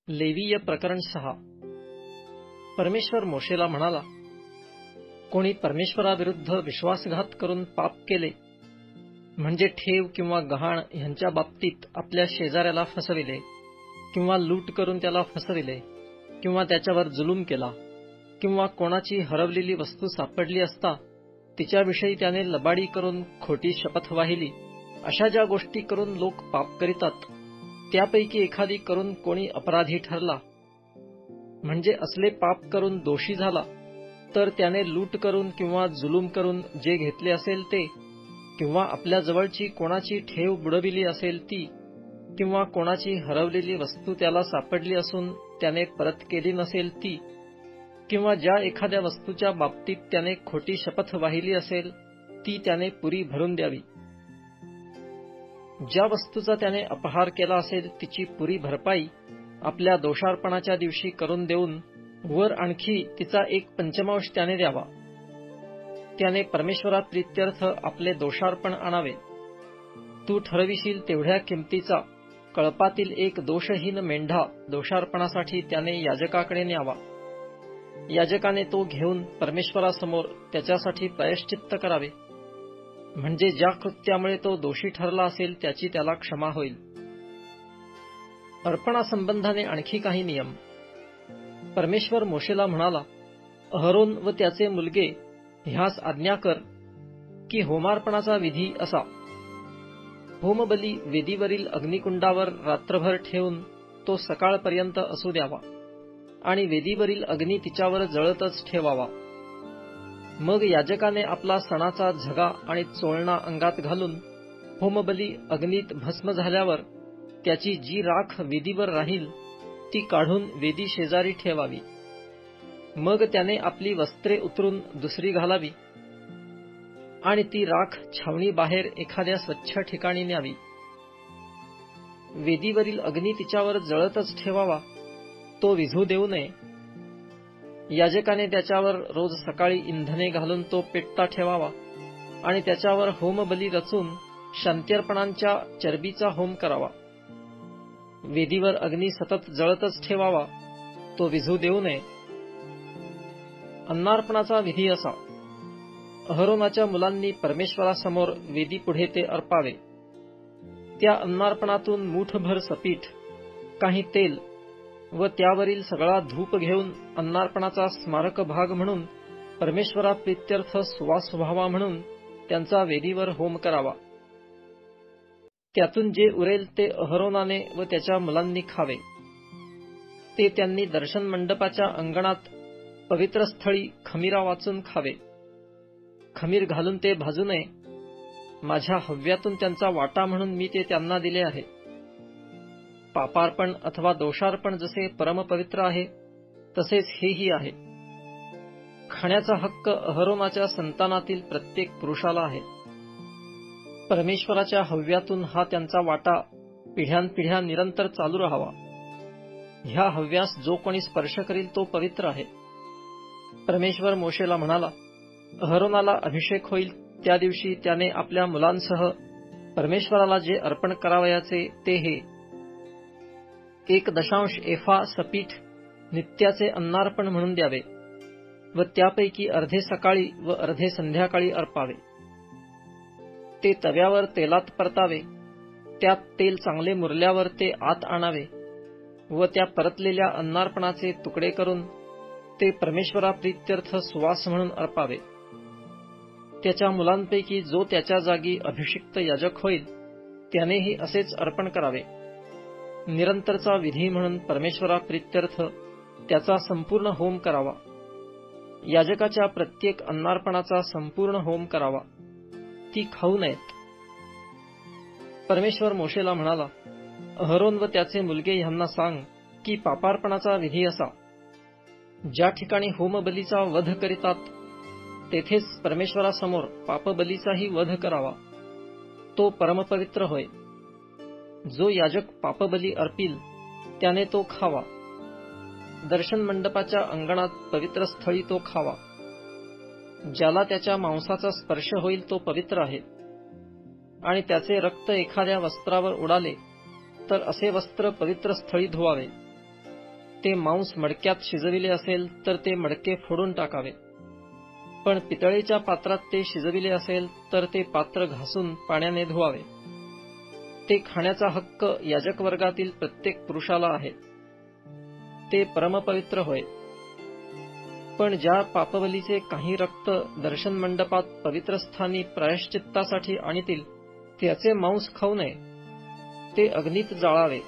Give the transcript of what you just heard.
लेवीय प्रकरण 6. परमेश्वर मोशेला म्हणाला, कोणी परमेश्वराविरुद्ध विश्वासघात करून पाप केले, म्हणजे ठेव किंवा गहाण ह्यांच्या बाबतीत आपल्या शेजाऱ्याला फसविले किंवा लूट करून त्याला फसविले किंवा त्याच्यावर जुलूम केला किंवा कोणाची हरवलेली वस्तू सापडली असता तिच्याविषयी त्याने लबाडी करून खोटी शपथ वाहिली, अशा ज्या गोष्टी करून लोक पाप करीतात, त्यापैकी एखादी करून कोणी अपराधी ठरला, म्हणजे असले पाप करून दोषी झाला, तर त्याने लूट करून किंवा जुलूम करून जे घेतले असेल ते, किंवा आपल्या जवळची कोणाची ठेव बुडविली असेल ती, किंवा कोणाची हरवलेली वस्तू त्याला सापडली असून त्याने परत केली नसेल ती, किंवा ज्या एखाद्या वस्तूच्या बाबतीत त्याने खोटी शपथ वाहिली असेल ती त्याने पुरी भरून द्यावी. ज्या वस्तूचा त्याने अपहार केला असेल तिची पुरी भरपाई आपल्या दोषार्पणाच्या दिवशी करून देऊन वर आणखी तिचा 1/5 त्याने द्यावा. त्याने परमेश्वरात प्रीत्यर्थ आपले दोषार्पण आणावे. तू ठरविशील तेवढ्या किमतीचा कळपातील एक दोषहीन मेंढा दोषार्पणासाठी त्याने याजकाकडे न्यावा. याजकाने तो घेऊन परमेश्वरासमोर त्याच्यासाठी प्रायश्चित्त करावे, म्हणजे ज्या कृत्यामुळे तो दोषी ठरला असेल त्याची त्याला क्षमा होईल. अर्पणासंबंधाने आणखी काही नियम. परमेश्वर मोशेला म्हणाला, अहरोन व त्याचे मुलगे ह्यास आज्ञा कर की होमार्पणाचा विधी असा: होमबली वेदीवरील अग्निकुंडावर रात्रभर ठेवून तो सकाळपर्यंत असू द्यावा आणि वेदीवरील अग्नी तिच्यावर जळतच ठेवावा. मग याजकाने आपला सणाचा झगा आणि चोळणा अंगात घालून होमबली अग्नीत भस्म झाल्यावर त्याची जी राख वेदीवर राहील ती काढून वेदी शेजारी ठेवावी. मग त्याने आपली वस्त्रे उतरून दुसरी घालावी आणि ती राख छावणी बाहेर एखाद्या स्वच्छ ठिकाणी न्यावी. वेदीवरील अग्नी तिच्यावर जळतच ठेवावा, तो विझू देऊ नये. याजकाने त्याच्यावर रोज सकाळी इंधने घालून तो पेटता ठेवावा आणि त्याच्यावर होमबली रचून शांत्यर्पणांच्या चरबीचा होम करावा. वेदीवर अग्नी सतत जळतच ठेवावा, तो विझू देऊ नये. अन्नार्पणाचा विधी असा: अहरोनाच्या मुलांनी परमेश्वरासमोर वेदी पुढे ते अर्पावे. त्या अन्नार्पणातून मूठभर सपीठ, काही तेल व त्यावरील सगळा धूप घेऊन अन्नार्पणाचा स्मारक भाग म्हणून परमेश्वराप्रीत्यर्थ सुवास व्हावा म्हणून त्यांचा वेदीवर होम करावा. त्यातून जे उरेल ते अहरोनाने व त्याच्या मुलांनी खावे. ते त्यांनी दर्शन मंडपाच्या अंगणात पवित्र स्थळी खमीरा वाचून खावे. खमीर घालून ते भाजू नये. माझ्या हव्यातून त्यांचा वाटा म्हणून मी ते त्यांना दिले आहे. पापार्पण अथवा दोषार्पण जसे परमपवित्र आहे तसेच हेही आहे. खाण्याचा हक्क अहरोनाच्या संतानातील प्रत्येक पुरुषाला आहे. परमेश्वराच्या हव्यातून हा त्यांचा वाटा पिढ्यानपिढ्या निरंतर चालू राहावा. ह्या हव्यास जो कोणी स्पर्श करील तो पवित्र आहे. परमेश्वर मोशेला म्हणाला, अहरोनाला अभिषेक होईल त्या दिवशी त्याने आपल्या मुलांसह परमेश्वराला जे अर्पण करावयाचे ते हे: 1/10 एफा सपीठ नित्याचे अन्नार्पण म्हणून द्यावे व त्यापैकी अर्धे सकाळी व अर्धे संध्याकाळी अर्पावे. ते तव्यावर तेलात परतावे. त्यात तेल चांगले मुरल्यावर ते आत आणावे व त्या परतलेल्या अन्नार्पणाचे तुकडे करून ते परमेश्वराप्रीत्यर्थ सुवास म्हणून अर्पावे. त्याच्या मुलांपैकी जो त्याच्या जागी अभिषिक्त याजक होईल त्यानेही असेच अर्पण करावे. निरंतरचा विधी म्हणून परमेश्वराप्रीत्यर्थ त्याचा संपूर्ण होम करावा. याजकाच्या प्रत्येक अन्नार्पणाचा संपूर्ण होम करावा. ती खाऊ नयेत. परमेश्वर मोशेला म्हणाला, अहरोन व त्याचे मुलगे ह्यांना सांग की पापार्पणाचा विधी असा: ज्या ठिकाणी होमबलीचा वध करीतात तेथेच परमेश्वरासमोर पापबलीचाही वध करावा. तो परमपवित्र होय. जो याजक पापबली अर्पील त्याने तो खावा. दर्शन मंडपाच्या अंगणात पवित्र स्थळी तो खावा. ज्याला त्याच्या मांसाचा स्पर्श होईल तो पवित्र आहे. आणि त्याचे रक्त एखाद्या वस्त्रावर उडाले तर असे वस्त्र पवित्र स्थळी धुवावे. ते मांस मडक्यात शिजविले असेल तर ते मडके फोडून टाकावे. पण पितळेच्या पात्रात ते शिजविले असेल तर ते पात्र घासून पाण्याने धुवावे. ते खाण्याचा हक्क याजकवर्गातील प्रत्येक पुरुषाला आहे. ते परमपवित्र होय. पण ज्या पापबलीचे काही रक्त दर्शन मंडपात पवित्र स्थानी प्रायश्चित्तासाठी आणतील त्याचे मांस खाऊ नये. ते अग्नीत जाळावे.